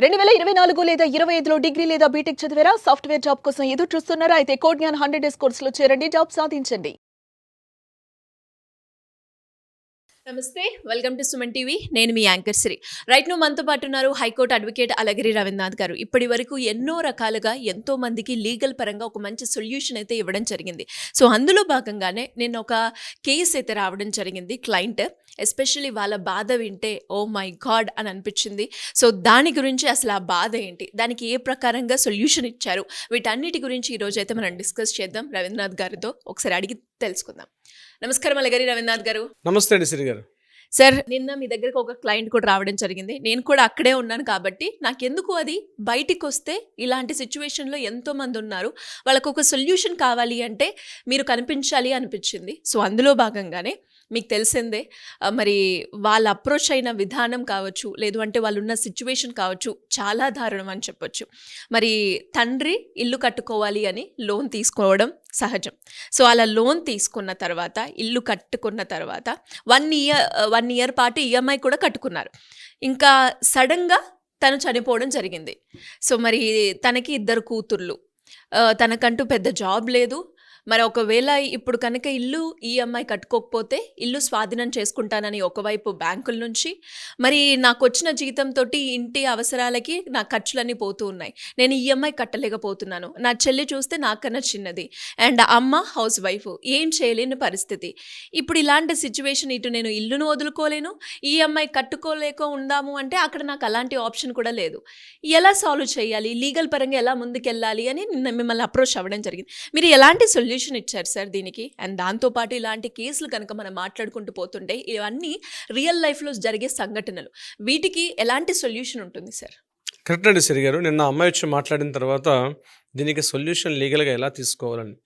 2024 లేదా 25లో డిగ్రీ లేదా బీటెక్ చదివారా? సాఫ్ట్‌వేర్ జాబ్ కోసం ఎదురు చూస్తున్నారా? అయితే కోడ్ జ్ఞాన్ 100 డేస్ కోర్సులో చేరండి. జాబ్ సాధించండి. నమస్తే, వెల్కమ్ టు సుమన్ టీవీ. నేను మీ యాంకర్ శ్రీ. రైట్ ను మనతో పాటు ఉన్నారు హైకోర్టు అడ్వకేట్ అలగిరి రవీంద్రనాథ్ గారు. ఇప్పటి వరకు ఎన్నో రకాలుగా ఎంతో మందికి లీగల్ పరంగా ఒక మంచి సొల్యూషన్ అయితే ఇవ్వడం జరిగింది. సో అందులో భాగంగానే నేను ఒక కేసు అయితే రావడం జరిగింది. క్లయింట్ ఎస్పెషల్లీ వాళ్ళ బాధ వింటే ఓ మై గాడ్ అని అనిపించింది. సో దాని గురించి అసలు ఆ బాధ ఏంటి, దానికి ఏ ప్రకారంగా సొల్యూషన్ ఇచ్చారు, వీటన్నిటి గురించి ఈరోజు అయితే మనం డిస్కస్ చేద్దాం రవీంద్రనాథ్ గారితో. ఒకసారి అడిగి తెలుసుకుందాం. నమస్కారం అలగిరి రవీంద్రనాథ్ గారు. నమస్తే అండి శ్రీ గారు. సార్, నిన్న మీ దగ్గరకు ఒక క్లయింట్ కూడా రావడం జరిగింది. నేను కూడా అక్కడే ఉన్నాను కాబట్టి నాకెందుకు అది బయటికి వస్తే ఇలాంటి సిచ్యువేషన్లో ఎంతో మంది ఉన్నారు, వాళ్ళకు ఒక సొల్యూషన్ కావాలి అంటే మీరు కనిపించాలి అనిపించింది. సో అందులో భాగంగానే మీకు తెలిసిందే, మరి వాళ్ళ అప్రోచ్ అయిన విధానం కావచ్చు, లేదు అంటే వాళ్ళు ఉన్న సిచ్యువేషన్ కావచ్చు, చాలా దారుణం అని చెప్పొచ్చు. మరి తండ్రి ఇల్లు కట్టుకోవాలి అని లోన్ తీసుకోవడం సహజం. సో అలా లోన్ తీసుకున్న తర్వాత, ఇల్లు కట్టుకున్న తర్వాత 1 ఇయర్ పాటు ఈఎంఐ కూడా కట్టుకున్నారు. ఇంకా సడన్గా తను చనిపోవడం జరిగింది. సో మరి తనకి 2 కూతుర్లు, తనకంటూ పెద్ద జాబ్ లేదు. మరి ఒకవేళ ఇప్పుడు కనుక ఇల్లు ఈఎంఐ కట్టుకోకపోతే ఇల్లు స్వాధీనం చేసుకుంటానని ఒకవైపు బ్యాంకుల నుంచి, మరి నాకు వచ్చిన జీతంతో ఇంటి అవసరాలకి నా ఖర్చులన్నీ పోతూ ఉన్నాయి, నేను ఈఎంఐ కట్టలేకపోతున్నాను, నా చెల్లి చూస్తే నాకన్నా చిన్నది, అండ్ అమ్మ హౌస్ వైఫ్, ఏం చేయలేని పరిస్థితి. ఇప్పుడు ఇలాంటి సిచ్యువేషన్, ఇటు నేను ఇల్లును వదులుకోలేను, ఈఎంఐ కట్టుకోలేక ఉందాము అంటే అక్కడ నాకు అలాంటి ఆప్షన్ కూడా లేదు. ఎలా సాల్వ్ చేయాలి, లీగల్ పరంగా ఎలా ముందుకెళ్ళాలి అని నిన్న మిమ్మల్ని అప్రోచ్ అవ్వడం జరిగింది. మీరు ఎలాంటి సొల్యూషన్ ఇచ్చారు సార్ దీనికి? అండ్ దాంతోపాటు ఇలాంటి కేసులు కనుక మనం మాట్లాడుకుంటూ పోతుంటే ఇవన్నీ రియల్ లైఫ్లో జరిగే సంఘటనలు, వీటికి ఎలాంటి సొల్యూషన్ ఉంటుంది సార్? కరెక్ట్ అండి శ్రీ గారు. నిన్న అమ్మాయి వచ్చి మాట్లాడిన తర్వాత దీనికి సొల్యూషన్ లీగల్గా ఎలా తీసుకోవాలని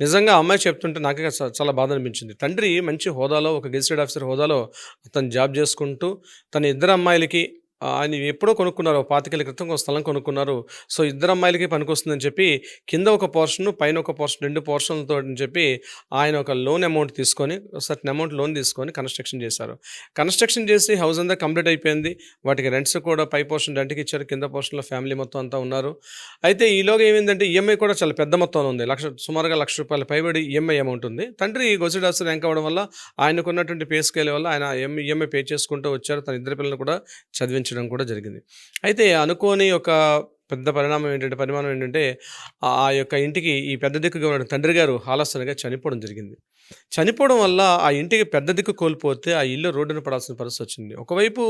నిజంగా అమ్మాయి చెప్తుంటే నాకే చాలా బాధ అనిపించింది. తండ్రి మంచి హోదాలో, ఒక గెజిటెడ్ ఆఫీసర్ హోదాలో తను జాబ్ చేసుకుంటూ తన 2 అమ్మాయిలకి ఆయన ఎప్పుడో కొనుక్కున్నారు, 25 ఏళ్ల క్రితం ఒక స్థలం కొనుక్కున్నారు. సో 2 అమ్మాయిలకి పనికొస్తుందని చెప్పి కింద ఒక పోర్షన్, పైన ఒక పోర్షన్, 2 పోర్షన్లతో అని చెప్పి ఆయన ఒక లోన్ అమౌంట్ తీసుకొని, సర్టన్ అమౌంట్ లోన్ తీసుకొని కన్స్ట్రక్షన్ చేశారు. కన్స్ట్రక్షన్ చేసి హౌస్ అంతా కంప్లీట్ అయిపోయింది. వాటికి రెంట్స్ కూడా పై పోర్షన్ రెంట్కి ఇచ్చారు, కింద పోర్షన్లో ఫ్యామిలీ మొత్తం అంతా ఉన్నారు. అయితే ఈలోగా ఏమైందంటే ఈఎంఐ కూడా చాలా పెద్ద మొత్తంలో ఉంది. సుమారుగా ₹1,00,000 పైబడి ఈఎంఐ అమౌంట్ ఉంది. తండ్రి గెజిటెడ్ ఆఫీసర్ ర్యాంక్ అవ్వడం వల్ల, ఆయనకున్నటువంటి పే స్కేల్ వల్ల ఆయన ఈఎంఐ పే చేసుకుంటూ వచ్చారు. తన 2 పిల్లలను కూడా చదివించడం కూడా జరిగింది. అయితే అనుకోని ఒక పెద్ద పరిమాణం ఏంటంటే ఆ యొక్క ఇంటికి ఈ పెద్ద దిక్కుగా ఉన్న తండ్రి గారు ఆలస్యంగా చనిపోవడం జరిగింది. చనిపోవడం వల్ల ఆ ఇంటికి పెద్ద దిక్కు కోల్పోతే ఆ ఇల్లు రోడ్డున పడాల్సిన పరిస్థితి వచ్చింది. ఒకవైపు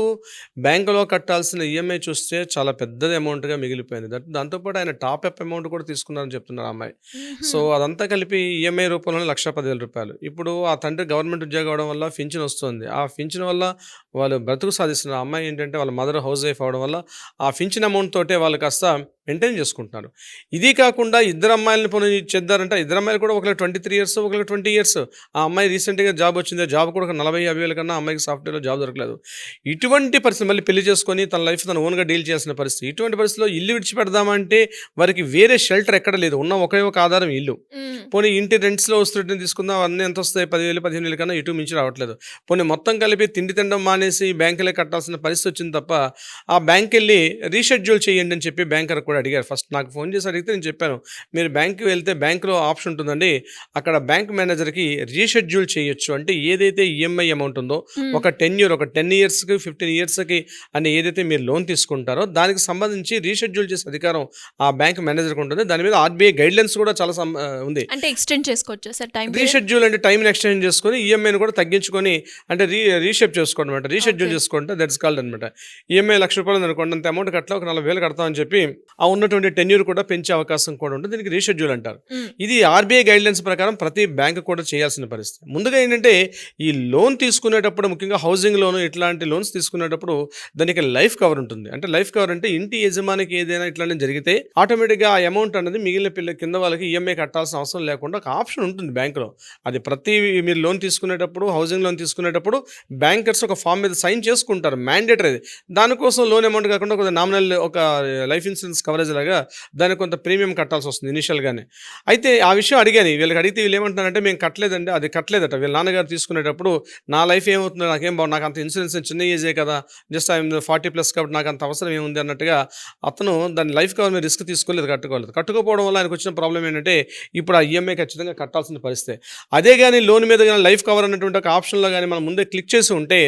బ్యాంకులో కట్టాల్సిన ఈఎంఐ చూస్తే చాలా పెద్దది అమౌంట్గా మిగిలిపోయింది. దాంతోపాటు ఆయన టాప్ అప్ అమౌంట్ కూడా తీసుకున్నారని చెప్తున్నారు అమ్మాయి. సో అదంతా కలిపి ఈఎంఐ రూపంలోనే ₹1,10,000. ఇప్పుడు ఆ తండ్రి గవర్నమెంట్ ఉద్యోగం అవడం వల్ల పింఛన్ వస్తుంది. ఆ పింఛన్ వల్ల వాళ్ళు బ్రతుకు సాధిస్తున్నారు. అమ్మాయి ఏంటంటే వాళ్ళ మదర్ హౌస్ వైఫ్ అవడం వల్ల ఆ పింఛన్ అమౌంట్ తోటే వాళ్ళు కాస్త మెయింటైన్ చేసుకుంటున్నారు. ఇది కాకుండా 2 అమ్మాయిలను పోనీ చేద్దారంటే 2 అమ్మాయిలు కూడా ఒకరికి 23 ఇయర్స్, ఒకరికి 20 ఇయర్స్. ఆ అమ్మాయి రీసెంట్గా జాబ్ వచ్చింది. జాబ్ కూడా ఒక 40-50 వేల కన్నా అమ్మాయికి సాఫ్ట్వేర్లో జాబ్ దొరకలేదు. ఇటువంటి పరిస్థితి, మళ్ళీ పెళ్లి చేసుకొని తన లైఫ్ తను ఓన్గా డీల్ చేయాల్సిన పరిస్థితి. ఇటువంటి పరిస్థితిలో ఇల్లు విడిచిపెడదామంటే వారికి వేరే షెల్టర్ ఎక్కడ లేదు. ఉన్న ఒకే ఒక ఆధారం ఇల్లు. పోనీ ఇంటి రెంట్స్లో వస్తుంటే తీసుకుందాం, అన్నీ ఎంత వస్తాయి, 10,000, 15,000 కన్నా ఇటు మించి రావట్లేదు. పోనీ మొత్తం కలిపి తిండి తినడం మానేసి బ్యాంకులే కట్టాల్సిన పరిస్థితి వచ్చింది తప్ప, ఆ బ్యాంక్ వెళ్ళి రీషెడ్యూల్ చేయండి అని చెప్పి బ్యాంకర్ కూడా అడిగారు. ఫస్ట్ నాకు ఫోన్ చేసి అడిగితే నేను చెప్పాను, మీరు బ్యాంక్కి వెళ్తే బ్యాంకులో ఆప్షన్ ఉంటుందండి, అక్కడ బ్యాంక్ మేనేజర్కి రీషెడ్యూల్ చేయొచ్చు. అంటే ఏదైతే ఈఎంఐ అమౌంట్ ఉందో ఒక 10 ఇయర్స్కి 15 ఇయర్స్కి అని ఏదైతే మీరు లోన్ తీసుకుంటారో దానికి సంబంధించి రీషెడ్యూల్ చేసే అధికారం ఆ బ్యాంక్ మేనేజర్కి ఉంటుంది. దాని మీద ఆర్బీఐ గైడ్లైన్స్ కూడా చాలా ఉంది. అంటే ఎక్స్టెండ్ చేసుకోవచ్చు సార్ టైం. రీషెడ్యూల్ అంటే టైంని ఎక్స్టెండ్ చేసుకొని ఈఎంఐని కూడా తగ్గించుకొని, అంటే రీషేప్ చేసుకోండి అనమాట. రీషెడ్యూల్ చేసుకుంటే దట్స్ కాల్డ్ అనమాట. ఈఎంఐ ₹1,00,000 అనుకోండి, అంత అమౌంట్ కట్లా ఒక 40,000 కడతామని చెప్పి ఆ ఉన్నటువంటి టెన్యూర్ కూడా పెంచే అవకాశం కూడా ఉంటుంది. దీనికి రీషెడ్యూల్ అంటారు. ఇది ఆర్బీఐ గైడ్లైన్స్ ప్రకారం ప్రతి బ్యాంక్ కూడా చేయాల్సిన పరిస్థితి. ముందుగా ఏంటంటే ఈ లోన్ తీసుకునేటప్పుడు, ముఖ్యంగా హౌసింగ్ లోన్ ఇట్లాంటి లోన్స్ తీసుకునేటప్పుడు దానికి లైఫ్ కవర్ ఉంటుంది. అంటే లైఫ్ కవర్ అంటే ఇంటి యజమానికి ఏదైనా ఇట్లాంటి జరిగితే ఆటోమేటిక్గా ఆ అమౌంట్ అనేది మిగిలిన కింద వాళ్ళకి ఈఎంఐ కట్టాల్సిన అవసరం లేకుండా ఒక ఆప్షన్ ఉంటుంది బ్యాంకులో. అది ప్రతి మీరు లోన్ తీసుకునేటప్పుడు, హౌసింగ్ లోన్ తీసుకునేటప్పుడు బ్యాంకర్స్ ఒక ఫామ్ మీద సైన్ చేసుకుంటారు, మ్యాండేటరీ. దానికోసం లోన్ అమౌంట్ కాకుండా ఒక నామినల్ ఒక లైఫ్ ఇన్సూరెన్స్ కవర్ కవరేజ్ లాగా దానికి కొంత ప్రీమియం కట్టాల్సి వస్తుంది ఇనిషియల్గానే. అయితే ఆ విషయం అడిగాను వీళ్ళకి, అడిగితే వీళ్ళు ఏమంటున్నారంటే మేము కట్టలేదండి, అది కట్టలేదట వీళ్ళ నాన్నగారు తీసుకునేటప్పుడు. నా లైఫ్ ఏమవుతుందో నాకేం బాగు, నాకు అంత ఇన్సూరెన్స్ చిన్న ఏజే కదా, జస్ట్ ఐఎమ్ 40+ కాబట్టి నాకు అంత అవసరం ఏముంది అన్నట్టుగా అతను దాని లైఫ్ కవర్ మీద రిస్క్ తీసుకోలేదు, కట్టుకోకపోవడం వల్ల ఆయనకు వచ్చిన ప్రాబ్లం ఏంటంటే ఇప్పుడు ఆ ఈఎంఐ ఖచ్చితంగా కట్టాల్సిన పరిస్థితి. అదే కానీ లోన్ మీద కానీ లైఫ్ కవర్ అన్నటువంటి ఒక ఆప్షన్లో కానీ మనం ముందే క్లిక్ చేసి ఉంటే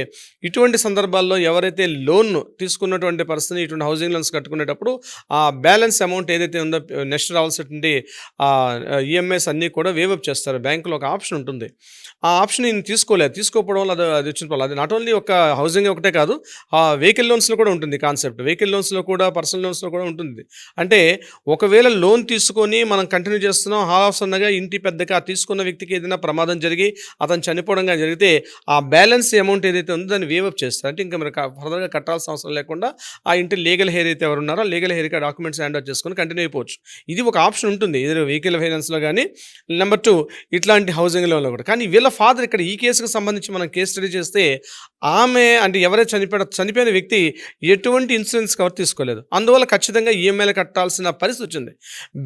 ఇటువంటి సందర్భాల్లో ఎవరైతే లోన్ తీసుకున్నటువంటి పరిస్థితిని ఇటువంటి హౌసింగ్ లోన్స్ కట్టుకునేటప్పుడు ఆ బ్యాలెన్స్ అమౌంట్ ఏదైతే ఉందో నెక్స్ట్ రావాల్సినటువంటి ఈఎంఐస్ అన్నీ కూడా వేవప్ చేస్తారు. బ్యాంకులో ఒక ఆప్షన్ ఉంటుంది, ఆ ఆప్షన్ నేను తీసుకోకపోవడం వల్ల అది వచ్చిన ప్రాబ్లం. అది నాట్ ఓన్లీ ఒక హౌసింగ్ ఒకటే కాదు, ఆ వెహికల్ లోన్స్లో కూడా ఉంటుంది కాన్సెప్ట్. వెహికల్ లోన్స్లో కూడా పర్సనల్ లోన్స్లో కూడా ఉంటుంది. అంటే ఒకవేళ లోన్ తీసుకొని మనం కంటిన్యూ చేస్తున్నాం, హాఫ్సన్నగా ఇంటి పెద్దగా తీసుకున్న వ్యక్తికి ఏదైనా ప్రమాదం జరిగి అతను చనిపోవడంగా జరిగితే ఆ బ్యాలెన్స్ అమౌంట్ ఏదైతే ఉందో దాన్ని వేవప్ చేస్తారు. అంటే ఇంకా మీరు ఫర్దర్గా కట్టాల్సిన అవసరం లేకుండా ఆ ఇంటి లీగల్ హెయిర్ అయితే ఎవరు ఉన్నారో లీగల్ హెయిర్కి డాక్యుమెంట్స్ హ్యాండ్ ఓవర్ చేసుకొని కంటిన్యూ అయిపోవచ్చు. ఇది ఒక ఆప్షన్ ఉంటుంది ఏదో వెహికల్ ఫైనాన్స్లో కానీ, నెంబర్ 2 ఇట్లాంటి హౌసింగ్ లోన్లో కూడా. కానీ వీళ్ళ ఫాదర్ ఇక్కడ ఈ కేసుకు సంబంధించి మనం కేసు స్టడీ చేస్తే ఆమె అంటే ఎవరైతే చనిపోయిన వ్యక్తి ఎటువంటి ఇన్సూరెన్స్ కవర్ తీసుకోలేదు, అందువల్ల ఖచ్చితంగా ఈఎంఐలు కట్టాల్సిన పరిస్థితి వచ్చింది.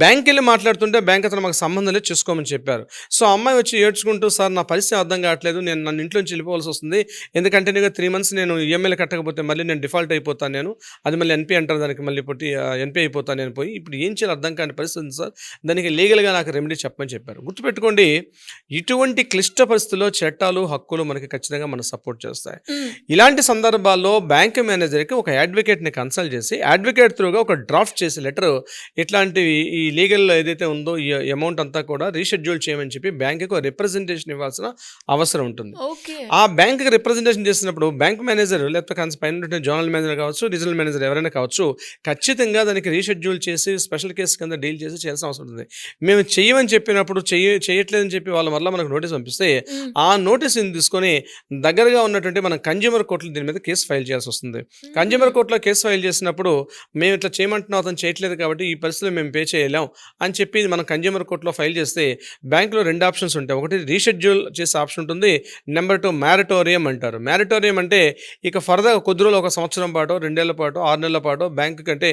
బ్యాంక్ వెళ్ళి మాట్లాడుతుంటే బ్యాంక్ అతను మాకు సంబంధం లేదు చేసుకోమని చెప్పారు. సో అమ్మాయి వచ్చి ఏడ్చుకుంటూ, సార్ నా పరిస్థితి అర్థం కావట్లేదు, నన్ను ఇంట్లోంచి వెళ్ళిపోవాల్సి వస్తుంది, ఎందుకంటే నేను 3 months నేను ఈఎంఐలు కట్టకపోతే మళ్ళీ నేను డిఫాల్ట్ అయిపోతాను, నేను అది మళ్ళీ ఎన్పీ అంటారు దానికి, మళ్ళీ ఎన్పీ అయిపోతాను నేను పోయి, ఇప్పుడు ఏం చేయాలి అర్థం కాని పరిస్థితి ఉంది సార్, దానికి లీగల్గా నాకు రెమెడీ చెప్పమని చెప్పారు. గుర్తుపెట్టుకోండి, ఇటువంటి క్లిష్ట పరిస్థితుల్లో చట్టాలు హక్కులు మనకి ఖచ్చితంగా మనం సపోర్ట్ చేస్తాయి. ఇలాంటి సందర్భాల్లో బ్యాంక్ మేనేజర్కి ఒక అడ్వకేట్ని కన్సల్ట్ చేసి అడ్వకేట్ త్రూగా ఒక డ్రాఫ్ట్ చేసి లెటర్ ఇట్లాంటివి ఈ లీగల్ ఏదైతే ఉందో ఈ అమౌంట్ అంతా కూడా రీషెడ్యూల్ చేయమని చెప్పి బ్యాంకుకి రిప్రజెంటేషన్ ఇవ్వాల్సిన అవసరం ఉంటుంది. ఆ బ్యాంకుకి రిప్రజెంటేషన్ చేసినప్పుడు బ్యాంక్ మేనేజర్ లేకపోతే పైన జోనల్ మేనేజర్ కావచ్చు, రీజనల్ మేనేజర్ ఎవరైనా కావచ్చు, ఖచ్చితంగా దానికి రీషెడ్యూల్ చేసి స్పెషల్ కేసు కింద డీల్ చేసి చేయాల్సిన అవసరం ఉంటుంది. మేము చేయమని చెప్పినప్పుడు చేయట్లేదని చెప్పి వాళ్ళ వల్ల మనకు నోటీస్ పంపిస్తే ఆ నోటీస్ని తీసుకొని దగ్గరగా ఉన్నటువంటి మనం కన్జ్యూమర్ కోర్టులో దీని మీద కేసు ఫైల్ చేయాల్సి వస్తుంది. కన్జ్యూమర్ కోర్టులో కేసు ఫైల్ చేసినప్పుడు మేము ఇట్లా చేయమంటున్నాం, అతను చేయట్లేదు కాబట్టి ఈ పరిస్థితిలో మేము పే చేయలేం అని చెప్పి మనం కన్జ్యూమర్ కోర్టులో ఫైల్ చేస్తే బ్యాంకులో 2 ఆప్షన్స్ ఉంటాయి. ఒకటి రీషెడ్యూల్ చేసే ఆప్షన్ ఉంటుంది, నెంబర్ 2 మ్యారిటోరియం అంటారు. మ్యారిటోరియం అంటే ఇక ఫర్దర్ కొద్ది రోజులు 1 సంవత్సరం పాటు, 2 ఏళ్ల పాటు, 6 నెలల పాటు బ్యాంకు కంటే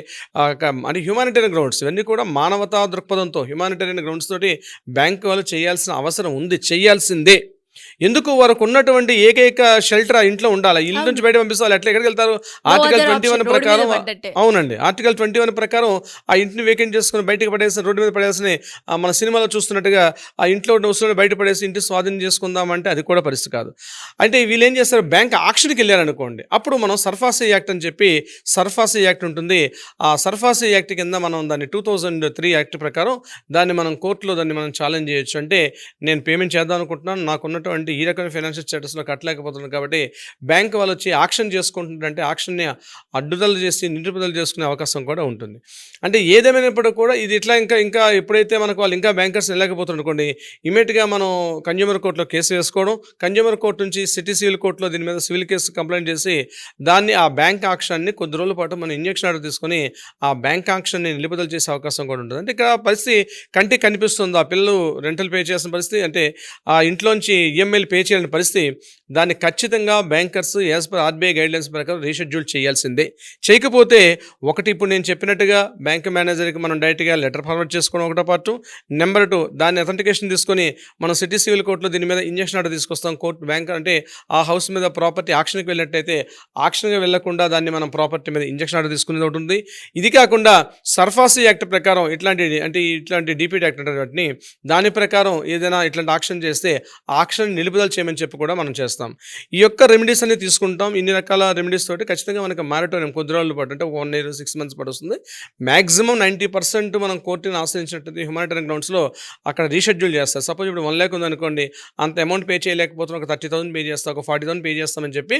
అంటే హ్యూమానిటేరియన్ గ్రౌండ్స్ ఇవన్నీ కూడా మానవతా దృక్పథంతో హ్యూమానిటేరియన్ గ్రౌండ్స్ తోటి బ్యాంకు వాళ్ళు చేయాల్సిన అవసరం ఉంది, చేయాల్సిందే. ఎందుకు వారికి ఉన్నటువంటి ఏకైక షెల్టర్ ఆ ఇంట్లో ఉండాలి, ఇల్లు నుంచి బయట పంపిస్తారు, ఎట్లా ఎక్కడికి వెళ్తారు? ఆర్టికల్ 21 ప్రకారం, అవునండి, ఆర్టికల్ 21 ప్రకారం ఆ ఇంటిని వేకెంట్ చేసుకుని బయటకు పడేసి రోడ్డు మీద పడేసి మన సినిమాలో చూస్తున్నట్టుగా ఆ ఇంట్లో వస్తువులు బయట పడేసి ఇంటి స్వాధీనం చేసుకుందామంటే అది కూడా పరిస్థితి కాదు. అంటే వీళ్ళు ఏం చేస్తారు, బ్యాంక్ ఆక్షన్కి వెళ్ళారనుకోండి, అప్పుడు మనం సర్ఫాసీ యాక్ట్ అని చెప్పి సర్ఫాసీ యాక్ట్ ఉంటుంది. ఆ సర్ఫాసీ యాక్ట్ కింద మనం దాన్ని 2003 యాక్ట్ ప్రకారం దాన్ని మనం కోర్టులో దాన్ని మనం ఛాలెంజ్ చేయొచ్చు. అంటే నేను పేమెంట్ చేద్దాం అనుకుంటున్నాను, నాకున్నటువంటి ఈ రకమైన ఫైనాన్షియల్ స్టేటస్లో కట్టలేకపోతున్నాను కాబట్టి బ్యాంక్ వాళ్ళు వచ్చి ఆక్షన్ చేసుకుంటుంటే ఆక్షన్ని అడ్డుదల చేసి నిలుపుదల చేసుకునే అవకాశం కూడా ఉంటుంది. అంటే ఏదేమైనప్పుడు కూడా ఇది ఇట్లా ఇంకా ఎప్పుడైతే మనకు వాళ్ళు ఇంకా బ్యాంకర్స్ వెళ్ళకపోతున్నారు అనుకోండి, ఇమీడియట్గా మనం కన్జ్యూమర్ కోర్టులో కేసు వేసుకోవడం, కన్జ్యూమర్ కోర్టు నుంచి సిటీ సివిల్ కోర్టులో దీని మీద సివిల్ కేసు కంప్లైంట్ చేసి దాన్ని ఆ బ్యాంక్ ఆక్షన్ని కొద్ది రోజుల పాటు మనం ఇంజక్షన్ ఆర్డర్ తీసుకొని ఆ బ్యాంక్ ఆక్షన్ని నిలుపుదల చేసే అవకాశం కూడా ఉంటుంది. అంటే ఇక్కడ పరిస్థితి కంటికి కనిపిస్తుంది, ఆ పిల్లలు రెంటల్ పే చేసిన పరిస్థితి, అంటే ఆ ఇంట్లోంచి ఈఎంఐలు పే చేయాలని పరిస్థితి, దాన్ని ఖచ్చితంగా bankers as per RBI guidelines ప్రకారం రీషెడ్యూల్ చేయాల్సిందే. చేయకపోతే ఒకటి ఇప్పుడు నేను చెప్పినట్టుగా బ్యాంక్ మేనేజర్కి మనం డైరెక్ట్గా లెటర్ ఫార్వర్డ్ చేసుకోవడం ఒకటో పార్టు, నెంబర్ 2 దాన్ని అథెంటికేషన్ తీసుకొని మనం సిటీ సివిల్ కోర్టులో దీని మీద ఇంజక్షన్ ఆర్డర్ తీసుకొస్తాం. కోర్టు బ్యాంక్ అంటే ఆ హౌస్ మీద ప్రాపర్టీ ఆక్షన్కి వెళ్ళినట్టయితే ఆక్షన్గా వెళ్లకుండా దాన్ని మనం ప్రాపర్టీ మీద ఇంజక్షన్ ఆర్డర్ తీసుకునేది ఒకటి ఉంది. ఇది కాకుండా సర్ఫాసీ యాక్ట్ ప్రకారం ఇట్లాంటి డిపిటీ యాక్ట్ అంటారు వాటిని, దాని ప్రకారం ఏదైనా ఇట్లాంటి ఆక్షన్ చేస్తే ఆక్షన్ నిలుపుదల చేయమని చెప్పి కూడా మనం చేస్తాం. ఈ యొక్క రెమెడీస్ అన్ని తీసుకుంటాం. ఇన్ని రకాల రెమెడీస్ తోటి ఖచ్చితంగా మనకి మారిటోరియం కొద్ది రోజుల పాటు, అంటే 1 year 6 months పాటు వస్తుంది. మ్యాక్సిమం 90% మనం కోర్టుని ఆశ్రయించినట్టు హ్యూమానిటేరియన్ గ్రౌండ్స్లో అక్కడ రీషెడ్యూల్ చేస్తారు. సపోజ్ ఇప్పుడు 1 lakh ఉందనుకోండి, అంత అమౌంట్ పే చేయలేకపోతున్నాం, ఒక 30,000 పే చేస్తాం, ఒక 40,000 పే చేస్తామని చెప్పి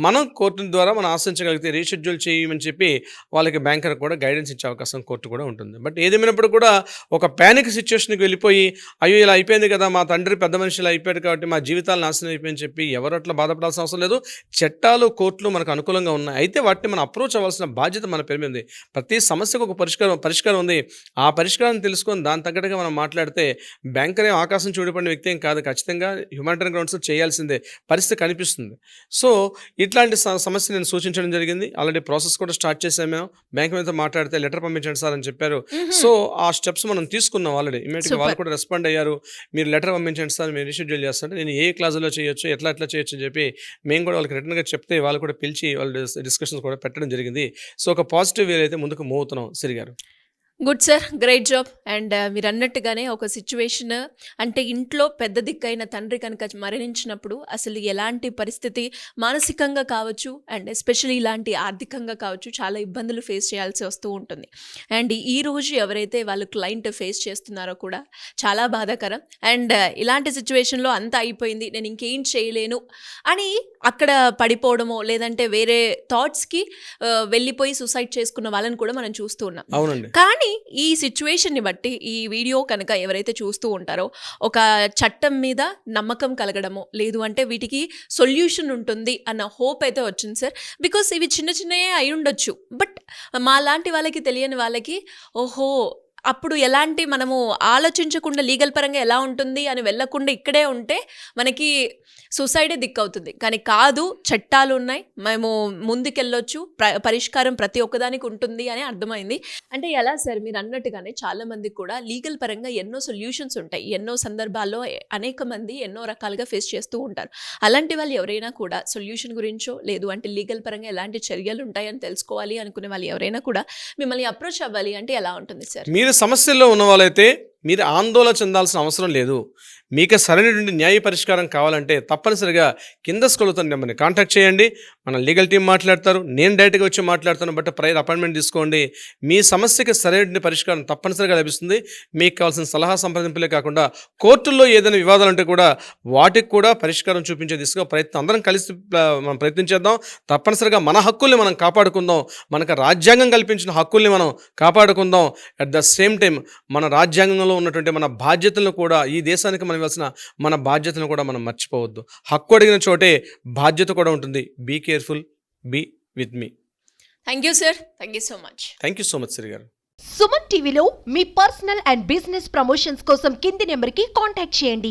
మనం కోర్టు ద్వారా మనం ఆశ్రయించగలిగితే రీషెడ్యూల్ చేయమని చెప్పి వాళ్ళకి బ్యాంకర్ కూడా గైడెన్స్ ఇచ్చే అవకాశం కోర్టు కూడా ఉంటుంది. బట్ ఏదేమైనప్పుడు కూడా ఒక ప్యానిక్ సిచ్యువేషన్కి వెళ్ళిపోయి అయ్యో ఇలా అయిపోయింది కదా, మా తండ్రి పెద్ద మనుషులు అయిపోయారు కాబట్టి కాబట్టి మా జీవితాలు నాశనం అయిపోయని చెప్పి ఎవరు అట్లా బాధపడాల్సిన అవసరం లేదు. చట్టాలు, కోర్టులు మనకు అనుకూలంగా ఉన్నాయి. అయితే వాటిని మనం అప్రోచ్ అవ్వాల్సిన బాధ్యత మన పేరు మీద ఉంది. ప్రతి సమస్యకు ఒక పరిష్కారం ఉంది. ఆ పరిష్కారం తెలుసుకొని దాని తగ్గట్టుగా మనం మాట్లాడితే బ్యాంకర్ ఏం ఆకాశం చూడబడిన వ్యక్తి ఏం కాదు. ఖచ్చితంగా హ్యుమానిటేరియన్ గ్రౌండ్స్‌లో చేయాల్సిందే. పరిస్థితి కనిపిస్తుంది. సో, ఇట్లాంటి సమస్య నేను సూచించడం జరిగింది. ఆల్రెడీ ప్రాసెస్ కూడా స్టార్ట్ చేసాం మేము. బ్యాంక్ మీదతో మాట్లాడితే లెటర్ పంపించండి సార్ అని చెప్పారు. సో, ఆ స్టెప్స్ మనం తీసుకున్నాం ఆల్రెడీ. ఇమ్మీడియేట్‌గా వాళ్ళు కూడా రెస్పాండ్ అయ్యారు. మీరు లెటర్ పంపించండి సార్, మేము రీషెడ్యూల్ చేస్తాంటే నేను ఏ క్లాజులో చేయొచ్చు, ఎట్లా చేయొచ్చు అని చెప్పి మేము కూడా వాళ్ళకి రిటర్న్‌గా చెప్తే వాళ్ళు కూడా పిలిచి వాళ్ళు డిస్కషన్స్ కూడా పెట్టడం జరిగింది. సో, ఒక పాజిటివ్ వేలో అయితే ముందుకు మూవ్ అవుతున్నాం సిరి గారు. Good sir, great job. And మీరు అన్నట్టుగానే ఒక సిచ్యువేషన్ అంటే ఇంట్లో పెద్ద దిక్కైన తండ్రి కనుక మరణించినప్పుడు అసలు ఎలాంటి పరిస్థితి మానసికంగా కావచ్చు అండ్ ఎస్పెషల్లీ ఇలాంటి ఆర్థికంగా కావచ్చు చాలా ఇబ్బందులు ఫేస్ చేయాల్సి వస్తూ ఉంటుంది. అండ్ ఈ రోజు ఎవరైతే వాళ్ళు క్లయింట్ ఫేస్ చేస్తున్నారో కూడా చాలా బాధాకరం. అండ్ ఇలాంటి సిచ్యువేషన్లో అంతా అయిపోయింది, నేను ఇంకేం చేయలేను అని అక్కడ పడిపోవడమో లేదంటే వేరే థాట్స్కి వెళ్ళిపోయి సూసైడ్ చేసుకున్న వాళ్ళని కూడా మనం చూస్తూ ఉన్నాం. అవునండి. కానీ ఈ సిచ్యువేషన్ని బట్టి ఈ వీడియో కనుక ఎవరైతే చూస్తూ ఉంటారో ఒక చట్టం మీద నమ్మకం కలగడమో లేదు అంటే వీటికి సొల్యూషన్ ఉంటుంది అన్న హోప్ అయితే వచ్చింది సార్. బికాస్ ఇవి చిన్న చిన్నయే అయి ఉండొచ్చు, బట్ మా లాంటి వాళ్ళకి తెలియని వాళ్ళకి ఓహో అప్పుడు ఎలాంటి మనము ఆలోచించకుండా లీగల్ పరంగా ఎలా ఉంటుంది అని వెళ్ళకుండా ఇక్కడే ఉంటే మనకి సూసైడే దిక్కవుతుంది. కానీ కాదు, చట్టాలు ఉన్నాయి, మేము ముందుకెళ్ళొచ్చు, పరిష్కారం ప్రతి ఒక్కదానికి ఉంటుంది అని అర్థమైంది. అంటే ఎలా సార్ మీరు అన్నట్టుగానే చాలా మందికి కూడా లీగల్ పరంగా ఎన్నో సొల్యూషన్స్ ఉంటాయి, ఎన్నో సందర్భాల్లో అనేక మంది ఎన్నో రకాలుగా ఫేస్ చేస్తూ ఉంటారు. అలాంటి వాళ్ళు ఎవరైనా కూడా సొల్యూషన్ గురించో లేదు అంటే లీగల్ పరంగా ఎలాంటి చర్యలు ఉంటాయని తెలుసుకోవాలి అనుకునే వాళ్ళు ఎవరైనా కూడా మిమ్మల్ని అప్రోచ్ అవ్వాలి అంటే ఎలా ఉంటుంది సార్? మీరు సమస్యల్లో ఉన్న వాళ్ళైతే మీరు ఆందోళన చెందాల్సిన అవసరం లేదు. మీకు సరైనటువంటి న్యాయ పరిష్కారం కావాలంటే తప్పనిసరిగా కింద స్క్రోల్ నెంబర్ని కాంటాక్ట్ చేయండి. మన లీగల్ టీం మాట్లాడతారు, నేను డైరెక్ట్గా వచ్చి మాట్లాడతాను. బట్ ప్రైర్ అపాయింట్మెంట్ తీసుకోండి. మీ సమస్యకి సరైన పరిష్కారం తప్పనిసరిగా లభిస్తుంది. మీకు కావాల్సిన సలహా సంప్రదింపులే కాకుండా కోర్టుల్లో ఏదైనా వివాదాలు ఉంటే కూడా వాటికి కూడా పరిష్కారం చూపించే దిశగా అందరం కలిసి మనం ప్రయత్నించేద్దాం. తప్పనిసరిగా మన హక్కుల్ని మనం కాపాడుకుందాం. మనకు రాజ్యాంగం కల్పించిన హక్కుల్ని మనం కాపాడుకుందాం. అట్ ద సేమ్ టైం మన రాజ్యాంగంలో ఉన్నటువంటి మన బాధ్యతలను కూడా, ఈ దేశానికి మనం ఇవ్వాల్సిన మన బాధ్యతలను కూడా మనం మర్చిపోవద్దు. హక్కు అడిగిన చోటే బాధ్యత కూడా ఉంటుంది. Be careful, be with me. Thank you sir, thank you so much. Thank you so much Siri garu. Suman టీవీలో మీ పర్సనల్ అండ్ బిజినెస్ ప్రమోషన్స్ కోసం కింది నెంబర్కి కాంటాక్ట్ చేయండి.